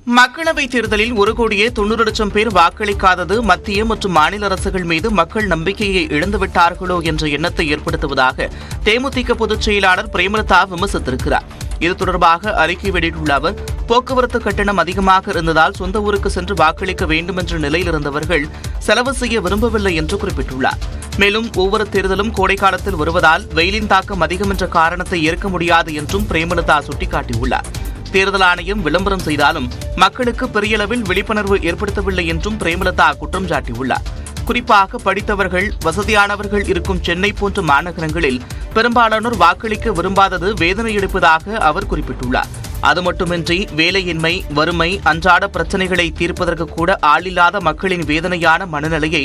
மக்களவைத் தேர்தலில் 1,90,00,000 பேர் வாக்களிக்காதது மத்திய மற்றும் மாநில அரசுகள் மீது மக்கள் நம்பிக்கையை இழந்துவிட்டார்களோ என்ற எண்ணத்தை ஏற்படுத்துவதாக தேமுதிக பொதுச் செயலாளர் பிரேமலதா விமர்சித்திருக்கிறார். இது தொடர்பாக அறிக்கை வெளியிட்டுள்ள அவர், போக்குவரத்து கட்டணம் அதிகமாக இருந்ததால் சொந்த ஊருக்கு சென்று வாக்களிக்க வேண்டும் என்ற நிலையில் இருந்தவர்கள் செலவு செய்ய விரும்பவில்லை என்று குறிப்பிட்டுள்ளார். மேலும் ஒவ்வொரு தேர்தலும் கோடைக்காலத்தில் வருவதால் வெயிலின் தாக்கம் அதிகம் என்ற காரணத்தை ஏற்க முடியாது என்றும் பிரேமலதா சுட்டிக்காட்டியுள்ளார். தேர்தல் ஆணையம் விளம்பரம் செய்தாலும் மக்களுக்கு பெரிய அளவில் விழிப்புணர்வு ஏற்படுத்தவில்லை என்றும் பிரேமலதா குற்றம் சாட்டியுள்ளார். குறிப்பாக படித்தவர்கள், வசதியானவர்கள் இருக்கும் சென்னை போன்ற மாநகரங்களில் பெரும்பாலானோர் வாக்களிக்க விரும்பாதது வேதனையளிப்பதாக அவர் குறிப்பிட்டுள்ளார். அது மட்டுமின்றி வேலையின்மை, வறுமை, அன்றாட பிரச்சினைகளை தீர்ப்பதற்கு கூட ஆளில்லாத மக்களின் வேதனையான மனநிலையை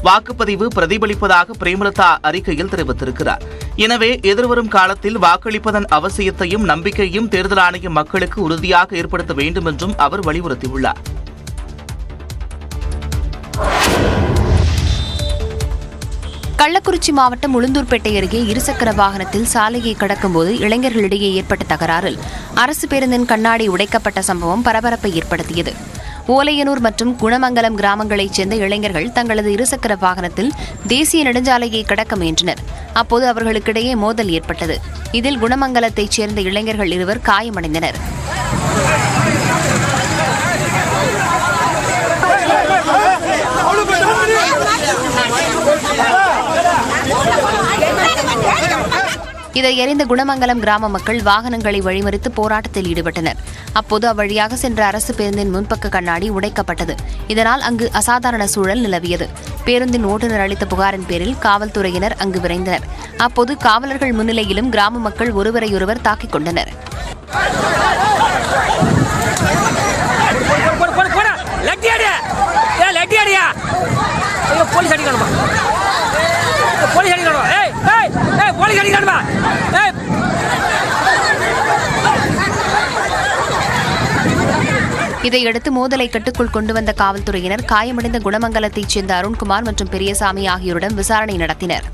வாக்குப்பதிவு பிரதிபலிப்பதாக பிரேமலதா அறிக்கையில் தெரிவித்திருக்கிறார். எனவே எதிர்வரும் காலத்தில் வாக்களிப்பதன் அவசியத்தையும் நம்பிக்கையும் தேர்தல் ஆணையம் மக்களுக்கு உறுதியாக ஏற்படுத்த வேண்டும் என்றும் அவர் வலியுறுத்தியுள்ளார். கள்ளக்குறிச்சி மாவட்டம் உளுந்தூர்பேட்டை அருகே இருசக்கர வாகனத்தில் சாலையை கடக்கும்போது இளைஞர்களிடையே ஏற்பட்ட தகராறில் அரசு பேருந்தின் கண்ணாடி உடைக்கப்பட்ட சம்பவம் பரபரப்பை ஏற்படுத்தியது. ஓலையனூர் மற்றும் குணமங்கலம் கிராமங்களைச் சேர்ந்த இளைஞர்கள் தங்களது இருசக்கர வாகனத்தில் தேசிய நெடுஞ்சாலையை கடக்க முயன்றனர். அப்போது அவர்களுக்கிடையே மோதல் ஏற்பட்டது. இதில் குணமங்கலத்தைச் சேர்ந்த இளைஞர்கள் இருவர் காயமடைந்தனர். இதை அறிந்த குணமங்கலம் கிராம மக்கள் வாகனங்களை வழிமறித்து போராட்டத்தில் ஈடுபட்டனர். அப்போது அவ்வழியாக சென்ற அரசு பேருந்தின் முன்பக்க கண்ணாடி உடைக்கப்பட்டது. இதனால் அங்கு அசாதாரண சூழல் நிலவியது. பேருந்தின் ஓட்டுநர் அளித்த புகாரின் பேரில் காவல்துறையினர் அங்கு விரைந்தனர். அப்போது காவலர்கள் முன்னிலையிலும் கிராம மக்கள் ஒருவரையொருவர் தாக்கிக் கொண்டனர். இதையடுத்து மோதலை கட்டுக்குள் கொண்டு வந்த காவல்துறையினர் காயமடைந்த குணமங்கலத்தைச் சேர்ந்த அருண்குமார் மற்றும் பெரியசாமி ஆகியோரிடம் விசாரணை நடத்தினர்.